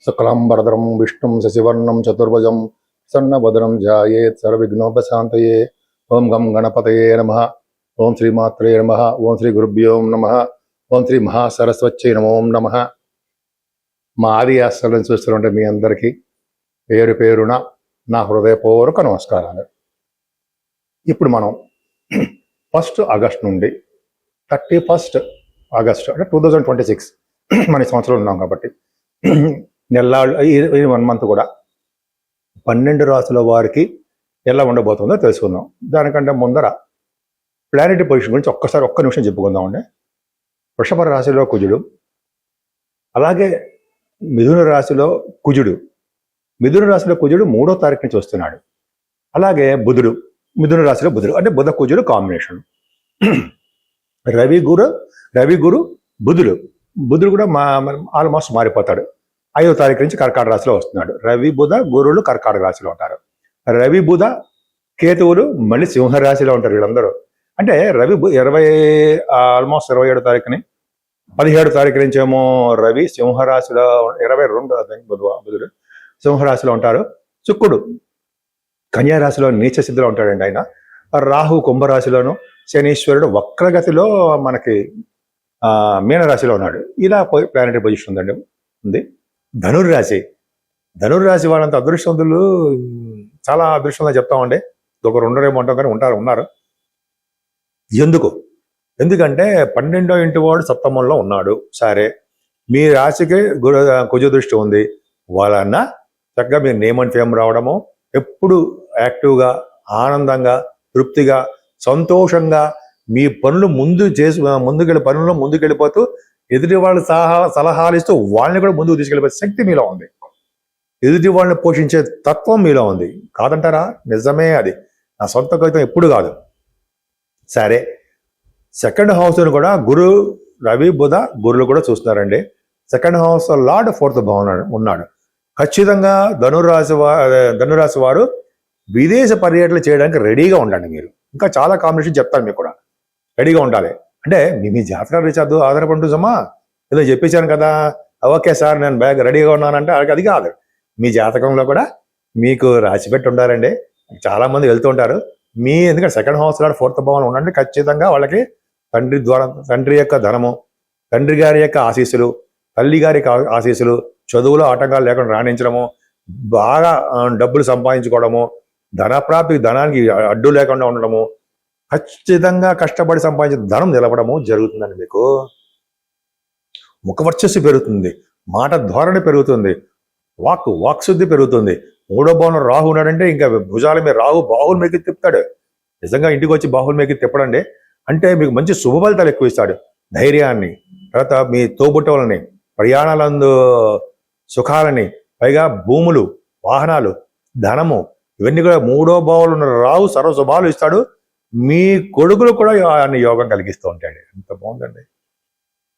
శుక్లాంబరధరం విష్ణుం శశివర్ణం చతుర్భుజం సన్నవదనం ధ్యాయేత్ సర్వవిఘ్నోపశాంతయే. ఓం గం గణపతయే నమః. ఓం శ్రీమాత్రే నమః. ఓం శ్రీ గురుభ్యో నమః. ఓం శ్రీ మహాసరస్వత్యై నమో నమః. మా ఆది ఆశ్రమం చూస్తున్నట్టు మీ అందరికీ పేరు పేరున నా హృదయపూర్వక నమస్కారాలు. ఇప్పుడు మనం 1 ఆగస్ట్ నుండి 31 ఆగస్టు అంటే 2026 మన సంవత్సరంలో ఉన్నాం కాబట్టి నెల్లాళ్ళు ఈ 1 మంత్ కూడా 12 రాశుల వారికి ఎలా ఉండబోతుందో తెలుసుకుందాం. దానికంటే ముందర ప్లానెటరీ పొజిషన్ గురించి ఒక్క నిమిషం చెప్పుకుందామండి. వృషభ రాశిలో కుజుడు, అలాగే మిథున రాశిలో కుజుడు. మిథున రాశిలో కుజుడు 3వ తారీఖు నుంచి వస్తున్నాడు. అలాగే బుధుడు మిథున రాశిలో బుధుడు అంటే బుధ కుజుడు కాంబినేషన్. రవి గురు బుధుడు కూడా ఆల్మోస్ట్ మారిపోతాడు. 5వ తారీఖు నుంచి కర్కాటక రాశిలో వస్తున్నాడు. రవి బుధ గురువులు కర్కాటక రాశిలో ఉంటారు. రవి బుధ కేతువులు మళ్ళీ సింహరాశిలో ఉంటారు. వీళ్ళందరూ అంటే రవి ఆల్మోస్ట్ 27వ తారీఖుని 17వ తారీఖు నుంచి ఏమో రవి సింహరాశిలో 22 బుధుడు సింహరాశిలో ఉంటారు. శుక్రుడు కన్యారాశిలో నీచ స్థితిలో ఉంటాడండి ఆయన. రాహు కుంభరాశిలోను, శనీశ్వరుడు వక్రగతిలో మనకి మీనరాశిలో ఉన్నాడు. ఇలా ప్లానెటరీ పొజిషన్ ఉంది. ధనుర్రాశి వాళ్ళంత అదృష్టవంతులు, చాలా అదృష్టంగా చెప్తామండి. ఒక 2 ఏమో అంటాం కానీ ఉన్నారు. ఎందుకంటే 12వ ఇంటి వాడు సప్తమంలో ఉన్నాడు. సరే, మీ రాశికి కుజ దృష్టి ఉంది. వాళ్ళన్న చక్కగా మీరు నేమ్ అండ్ ఫేమ్ రావడము, ఎప్పుడు యాక్టివ్గా, ఆనందంగా, తృప్తిగా, సంతోషంగా మీ పనులు ముందుకెళ్ళిపోతూ ఎదుటి వాళ్ళు సలహాలు ఇస్తూ వాళ్ళని కూడా ముందుకు తీసుకెళ్ళిపోయే శక్తి మీలో ఉంది. ఎదుటి వాళ్ళని పోషించే తత్వం మీలో ఉంది. కాదంటారా? నిజమే. అది నా సొంత కవితం ఎప్పుడు కాదు. సరే, 2nd హౌస్ను కూడా గురు, రవి, బుధ, గురులు కూడా చూస్తున్నారండి. 2nd హౌస్ లార్డ్ 4th భావం ఉన్నాడు. ఖచ్చితంగా ధనురాశి వారు విదేశ పర్యటనలు చేయడానికి రెడీగా ఉండండి. మీరు ఇంకా చాలా కాంబినేషన్ చెప్తాను, మీకు కూడా రెడీగా ఉండాలి. అంటే మీ జాతకాలు రీచార్జ్ ఆధారపడుతుందమ్మా, ఏదో చెప్పించాను కదా, ఓకే సార్ నేను బ్యాగ్ రెడీగా ఉన్నానంటే అది కాదు. మీ జాతకంలో కూడా మీకు రాసిపెట్టి ఉండాలండి. చాలా మంది వెళ్తూ ఉంటారు. ఎందుకంటే 2nd హౌస్ లార్డ్ 4th భావం ఉండండి. ఖచ్చితంగా వాళ్ళకి తండ్రి యొక్క ధనము, తండ్రి గారి యొక్క ఆశీస్సులు, తల్లి గారి ఆశీస్సులు, చదువులో ఆటంకాలు లేకుండా రాణించడము, బాగా డబ్బులు సంపాదించుకోవడము, ధనానికి అడ్డు లేకుండా ఉండడము, ఖచ్చితంగా కష్టపడి సంపాదించిన ధనం నిలవడము జరుగుతుందండి. మీకు ముఖవర్చస్సు పెరుగుతుంది, మాట ధోరణి పెరుగుతుంది, వాక్శుద్ధి పెరుగుతుంది. 3వ భావంలో రాహు ఉన్నాడంటే ఇంకా భుజాల మీద రాహు బాహువుల మీద తిప్పుతాడు. నిజంగా ఇంటికి వచ్చి బాహువుల మీద తిప్పడండి అంటే మీకు మంచి శుభ ఫలితాలు ఎక్కువ ఇస్తాడు. ధైర్యాన్ని, తర్వాత మీ తోబుట్టవులని, ప్రయాణాలందు సుఖాలని, పైగా భూములు, వాహనాలు, ధనము, ఇవన్నీ కూడా 3వ భావంలో ఉన్న రాహు సర్వ శుభాలు ఇస్తాడు. మీ కొడుకులు కూడా అన్ని యోగం కలిగిస్తూ ఉంటాడు. ఎంత బాగుందండి.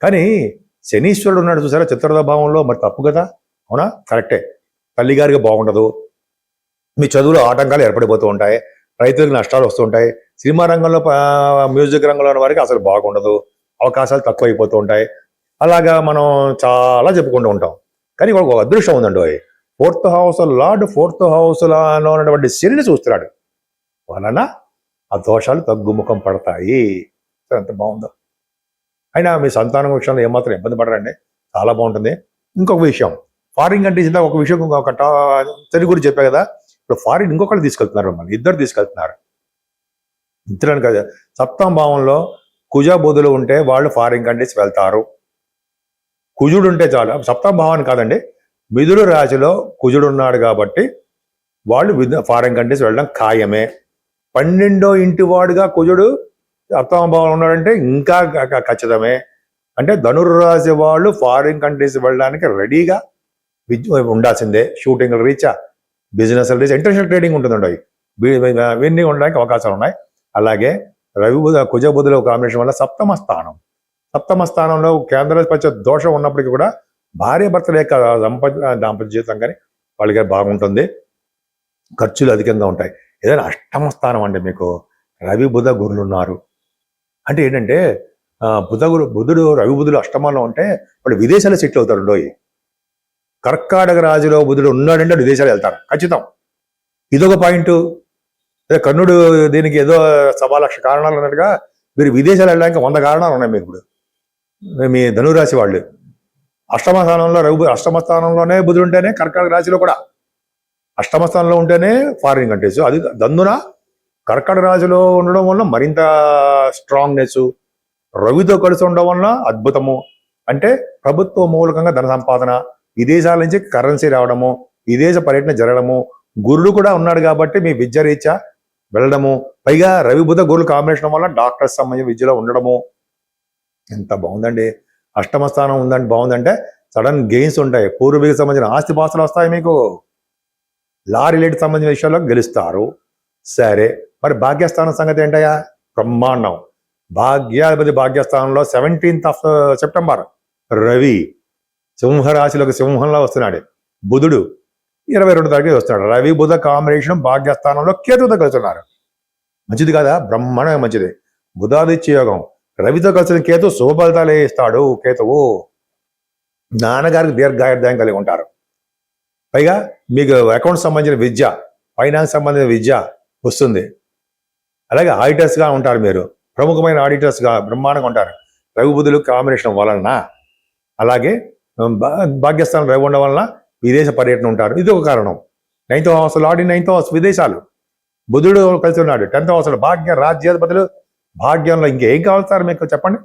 కానీ శనీశ్వరుడు ఉన్నాడు చూసారా 4వ భావంలో, మరి తప్పు కదా? అవునా? కరెక్టే. తల్లిగారికి బాగుండదు, మీ చదువులో ఆటంకాలు ఏర్పడిపోతూ ఉంటాయి, రైతులకు నష్టాలు వస్తూ ఉంటాయి, సినిమా రంగంలో మ్యూజిక్ రంగంలో ఉన్న వారికి అసలు బాగుండదు, అవకాశాలు తక్కువైపోతూ ఉంటాయి. అలాగా మనం చాలా చెప్పుకుంటూ ఉంటాం. కానీ ఒక అదృష్టం ఉందండి. 4th హౌస్ లార్డ్ 4th హౌస్లో ఉన్నటువంటి శనిని చూస్తున్నాడు. వలన ఆ దోషాలు తగ్గుముఖం పడతాయి. ఎంత బాగుందో. అయినా మీ సంతానం విషయంలో ఏమాత్రం ఇబ్బంది పడరండి, చాలా బాగుంటుంది. ఇంకొక విషయం, ఫారిన్ కంట్రీస్ ఇందాక ఒక విషయం తెలుగు గురించి చెప్పా కదా, ఇప్పుడు ఫారిన్ ఇంకొకళ్ళు తీసుకెళ్తున్నారు, మళ్ళీ 2 తీసుకెళ్తున్నారు. ఇద్దరు కదా. 7వ భావంలో కుజ బుధులు ఉంటే వాళ్ళు ఫారిన్ కంట్రీస్ వెళ్తారు. కుజుడు ఉంటే చాలు. 7వ భావాన్ని కాదండి, మిథున రాశిలో కుజుడు ఉన్నాడు కాబట్టి వాళ్ళు ఫారిన్ కంట్రీస్ వెళ్ళడం ఖాయమే. 12వ ఇంటి వాడుగా కుజుడు 7వ భావంలో ఉన్నాడంటే ఇంకా ఖచ్చితమే. అంటే ధనుర్రాశి వాళ్ళు ఫారిన్ కంట్రీస్ వెళ్ళడానికి రెడీగా ఉండాల్సిందే. షూటింగ్లు Richa, business reach, international trading ఉంటుందండి. ఇవన్నీ ఉండడానికి అవకాశాలు ఉన్నాయి. అలాగే రవి బుధ కుజ బుధుల కాంబినేషన్ వల్ల 7వ స్థానంలో కేంద్రాధిపత్య దోషం ఉన్నప్పటికీ కూడా భార్యాభర్తల యొక్క దాంపత్య జీవితం కానీ వాళ్ళకి బాగుంటుంది. ఖర్చులు అధికంగా ఉంటాయి. ఏదైనా 8వ స్థానం అంటే మీకు రవి బుధ గురులు ఉన్నారు అంటే ఏంటంటే బుధుడు రవి బుధులు అష్టమంలో ఉంటే వాళ్ళు విదేశాల్లో సెటిల్ అవుతారు. కర్కాటక రాశిలో బుధుడు ఉన్నాడంటే విదేశాలు వెళ్తారు ఖచ్చితం. ఇదొక పాయింట్. అదే కర్ణుడు దీనికి ఏదో 1,00,000 కారణాలు అన్నట్టుగా మీరు విదేశాలు వెళ్ళడానికి 100 కారణాలు ఉన్నాయి మీకు. ఇప్పుడు మీ ధనురాశి వాళ్ళు అష్టమ స్థానంలో అష్టమ స్థానంలోనే బుధుడు ఉంటేనే, కర్కాటక రాశిలో కూడా అష్టమ స్థానంలో ఉంటేనే ఫారిన్ కంట్రీస్. అది దందున కర్కాటక రాశిలో ఉండడం వల్ల మరింత స్ట్రాంగ్నెస్, రవితో కలిసి ఉండడం వల్ల అద్భుతము. అంటే ప్రభుత్వ మూలకంగా ధన సంపాదన, విదేశాల నుంచి కరెన్సీ రావడము, విదేశ పర్యటన జరగడము, గురుడు కూడా ఉన్నాడు కాబట్టి మీ విద్య రీత్యా వెళ్ళడము, పైగా రవి బుధ గురులు కాంబినేషన్ వల్ల డాక్టర్స్ సంబంధించిన విద్యలో ఉండడము. ఎంత బాగుందండి. అష్టమ స్థానం ఉందండి, బాగుందంటే సడన్ గెయిన్స్ ఉంటాయి, పూర్వీకి సంబంధించిన ఆస్తి పాస్తులు వస్తాయి మీకు, లా రిలేటెడ్ సంబంధించిన విషయాల్లో గెలుస్తారు. సరే, మరి భాగ్యస్థానం సంగతి ఏంటయ్యా? బ్రహ్మాండం. భాగ్యాధిపతి భాగ్యస్థానంలో 17th సెప్టెంబర్ రవి సింహరాశిలోకి సింహంలో వస్తున్నాడు. బుధుడు 22 తారీఖు వస్తున్నాడు. రవి బుధ కాంబినేషన్ భాగ్యస్థానంలో కేతువుతో కలుస్తున్నారు. మంచిది కదా? బ్రహ్మాండంగా మంచిది. బుధాదిత్య యోగం. రవితో కలిసిన కేతు శుభ ఫలితాలే ఇస్తాడు. కేతువు నాన్నగారికి దీర్ఘాయుర్దాయం కలిగి ఉంటారు. పైగా మీకు అకౌంట్స్ సంబంధించిన విద్య, ఫైనాన్స్ సంబంధించిన విద్య వస్తుంది. అలాగే ఆడిటర్స్గా ఉంటారు మీరు, ప్రముఖమైన ఆడిటర్స్గా బ్రహ్మాండంగా ఉంటారు రవి బుధులు కాంబినేషన్ వలన. అలాగే భాగ్యస్థానం రవి ఉండడం వలన విదేశ పర్యటన ఉంటారు. ఇది ఒక కారణం. 9th house lord, 9th house విదేశాలు. బుధుడు కలిసి ఉన్నాడు 10th హౌస్. భాగ్య రాజ్యాధిపతులు భాగ్యంలో ఇంకేం కావాలి మీకు చెప్పండి.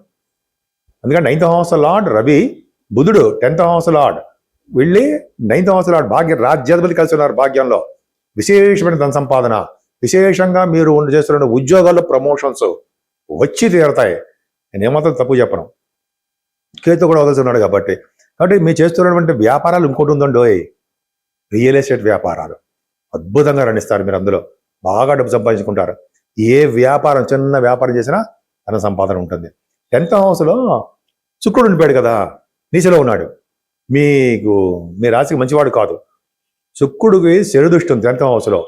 అందుకని 9th హౌస్ లార్డ్ రవి, బుధుడు 10th హౌస్ లార్డ్ వెళ్ళి 9th హౌస్ లార్డ్ భాగ్య రాజ్యాధిపతి కలిసి ఉన్నారు భాగ్యంలో. విశేషమైన ధన సంపాదన, విశేషంగా మీరు చేస్తున్న ఉద్యోగాల్లో ప్రమోషన్స్ వచ్చి తీరతాయి. నేను ఏమాత్రం తప్పు చెప్పను. కేతు కూడా కలిసి ఉన్నాడు కాబట్టి మీరు చేస్తున్నటువంటి వ్యాపారాలు ఇంకోటి ఉందండి, రియల్ ఎస్టేట్ వ్యాపారాలు అద్భుతంగా రణిస్తారు. మీరు అందులో బాగా డబ్బు సంపాదించుకుంటారు. ఏ వ్యాపారం, చిన్న వ్యాపారం చేసినా ధన సంపాదన ఉంటుంది. 10th హౌస్లో శుక్రుడు ఉండిపోయాడు కదా, నీచలో ఉన్నాడు. మీ రాశికి మంచివాడు కాదు. శుక్రుడికి శని దృష్టి ఉంది 10th హౌస్లో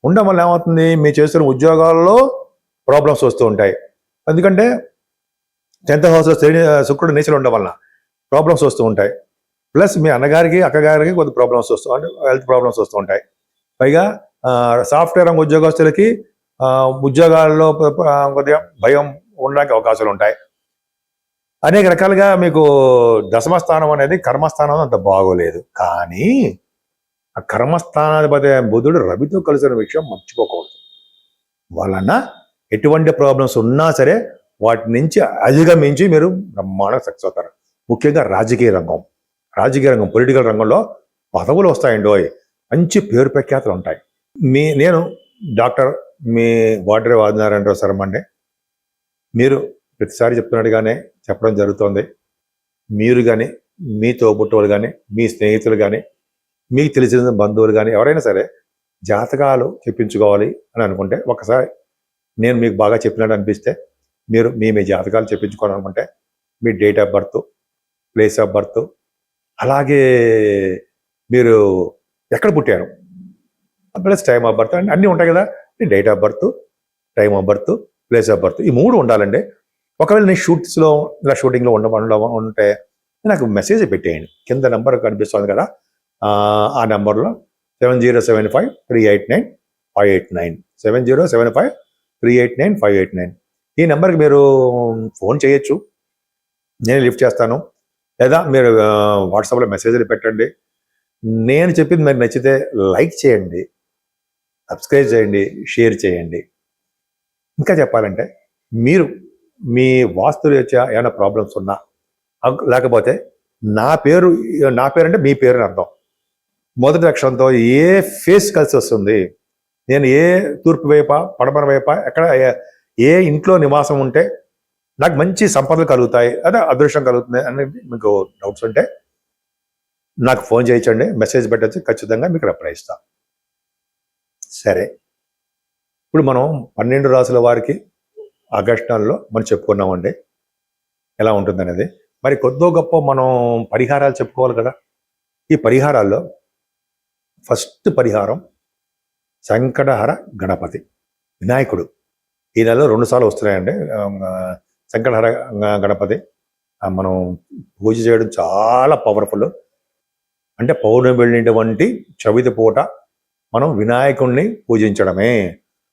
ఉండడం వల్ల ఏమవుతుంది, మీరు చేస్తున్న ఉద్యోగాల్లో ప్రాబ్లమ్స్ వస్తూ ఉంటాయి. ఎందుకంటే 10th హౌస్లో శుక్రుడు నీచలో ఉండడం వలన ప్రాబ్లమ్స్ వస్తూ ఉంటాయి. ప్లస్ మీ అన్నగారికి అక్కగారికి కొద్ది ప్రాబ్లమ్స్ వస్తూ అంటే హెల్త్ ప్రాబ్లమ్స్ వస్తూ ఉంటాయి. పైగా సాఫ్ట్వేర్ రంగ ఉద్యోగస్తులకి ఉద్యోగాల్లో కొద్దిగా భయం ఉండడానికి అవకాశాలు ఉంటాయి. అనేక రకాలుగా మీకు దశమస్థానం అనేది కర్మస్థానం అంత బాగోలేదు. కానీ ఆ కర్మస్థానాధిపతి బుధుడు రవితో కలిసిన విషయం మర్చిపోకూడదు. వలన ఎటువంటి ప్రాబ్లమ్స్ ఉన్నా సరే వాటి నుంచి అధిగమించి మీరు బ్రహ్మాండంగా సక్సెస్ అవుతారు. ముఖ్యంగా రాజకీయ రంగం, పొలిటికల్ రంగంలో పదవులు వస్తాయండి. మంచి పేరు ప్రఖ్యాతులు ఉంటాయి. నేను డాక్టర్ మీ వాటర్ వాదినారాయణరావు శర్మ అండి. మీరు ప్రతిసారి చెప్తున్నట్టుగానే చెప్పడం జరుగుతుంది. మీరు కానీ, మీ తోబుట్టువులు కానీ, మీ స్నేహితులు కానీ, మీకు తెలిసిన బంధువులు కానీ ఎవరైనా సరే జాతకాలు చెప్పించుకోవాలి అని అనుకుంటే, ఒకసారి నేను మీకు బాగా చెప్పినట్టు అనిపిస్తే మీరు మీ జాతకాలు చెప్పించుకోవాలనుకుంటే మీ date of birth, place of birth, అలాగే మీరు ఎక్కడ పుట్టారు ప్లస్ టైమ్ ఆఫ్ బర్త్ అన్నీ ఉంటాయి కదా. Date of birth, time of birth, place of birth, ఈ 3 ఉండాలండి. ఒకవేళ నేను షూటింగ్లో ఉంటే నాకు మెసేజ్ పెట్టేయండి. కింద నెంబర్ కనిపిస్తుంది కదా, ఆ నెంబర్లో 7075389589 7075389589 ఈ నెంబర్కి మీరు ఫోన్ చేయొచ్చు, నేను లిఫ్ట్ చేస్తాను. లేదా మీరు వాట్సాప్లో మెసేజ్లు పెట్టండి. నేను చెప్పింది మీకు నచ్చితే లైక్ చేయండి, సబ్స్క్రైబ్ చేయండి, షేర్ చేయండి. ఇంకా చెప్పాలంటే మీరు మీ వాస్తు రీత్యా ఏమైనా ప్రాబ్లమ్స్ ఉన్నా, లేకపోతే నా పేరు అంటే మీ పేరు అని అర్థం. మొదటి అక్షరంతో ఏ ఫేస్ కలిసి వస్తుంది, నేను ఏ తూర్పు వైప, పడమర వైప, ఎక్కడ ఏ ఇంట్లో నివాసం ఉంటే నాకు మంచి సంపదలు కలుగుతాయి, అదే అదృష్టం కలుగుతుంది అనేది మీకు డౌట్స్ ఉంటే నాకు ఫోన్ చేయించండి, మెసేజ్ పెట్టచ్చు, ఖచ్చితంగా మీకు రిప్లై ఇస్తాను. సరే, ఇప్పుడు మనం 12 రాసుల వారికి ఆగస్టు నెలలో మనం చెప్పుకున్నామండి ఎలా ఉంటుందనేది. మరి కొద్దో గొప్ప మనం పరిహారాలు చెప్పుకోవాలి కదా. ఈ పరిహారాల్లో ఫస్ట్ పరిహారం సంకటహర గణపతి, వినాయకుడు. ఈ నెలలో 2 సార్లు వస్తున్నాయండి సంకటహర గణపతి. మనం పూజ చేయడం చాలా పవర్ఫుల్. అంటే పౌర్ణమి వెళ్ళినటువంటి చవితి పూట మనం వినాయకుణ్ణి పూజించడమే.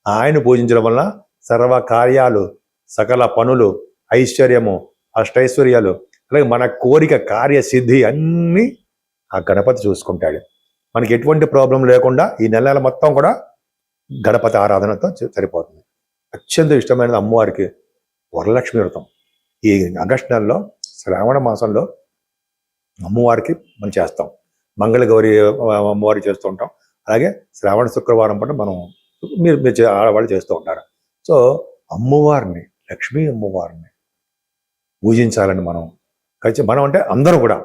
ఆయన పూజించడం వల్ల సర్వ కార్యాలు, సకల పనులు, ఐశ్వర్యము, అష్టైశ్వర్యాలు, అలాగే మన కోరిక కార్యసిద్ధి అన్నీ ఆ గణపతి చూసుకుంటాడు. మనకి ఎటువంటి ప్రాబ్లం లేకుండా ఈ నెల మొత్తం కూడా గణపతి ఆరాధనతో సరిపోతుంది. అత్యంత ఇష్టమైనది అమ్మవారికి వరలక్ష్మి వ్రతం. ఈ ఆగస్టు నెలలో శ్రావణ మాసంలో అమ్మవారికి మనం చేస్తాం. మంగళగౌరి అమ్మవారి చేస్తూ ఉంటాం. అలాగే శ్రావణ శుక్రవారం పాటు మనం మీరు ఆడవాళ్ళు చేస్తూ ఉంటారు. సో అమ్మవారిని, లక్ష్మీ అమ్మవారిని పూజించాలని మనం అంటే అందరూ కూడా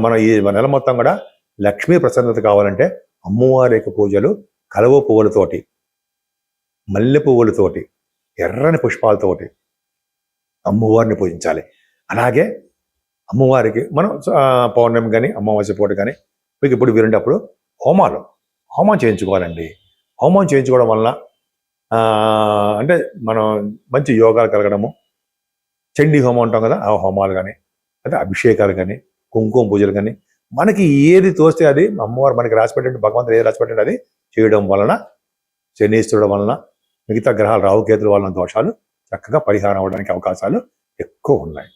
మనం ఈ నెల మొత్తం కూడా లక్ష్మీ ప్రసన్నత కావాలంటే అమ్మవారి యొక్క పూజలు కలువ పువ్వులతోటి, మల్లె పువ్వులతోటి, ఎర్రని పుష్పాలతోటి అమ్మవారిని పూజించాలి. అలాగే అమ్మవారికి మనం పౌర్ణమి కానీ అమావాస్య పూట కానీ మీకు ఇప్పుడు వీరుంటప్పుడు హోమం చేయించుకోవాలండి. హోమం చేయించుకోవడం వలన అంటే మనం మంచి యోగాలు కలగడము, చండీ హోమం ఉంటాం కదా, ఆ హోమాలు కానీ, అంటే అభిషేకాలు కానీ, కుంకుమ పూజలు కానీ, మనకి ఏది తోస్తే అది అమ్మవారు మనకి రాసిపెట్టండి, భగవంతుడు ఏది రాసిపెట్టండి అది చేయడం వలన శనీశ్వరుడు వలన మిగతా గ్రహాలు రాహుకేతుల వలన దోషాలు చక్కగా పరిహారం అవ్వడానికి అవకాశాలు ఎక్కువ ఉన్నాయి.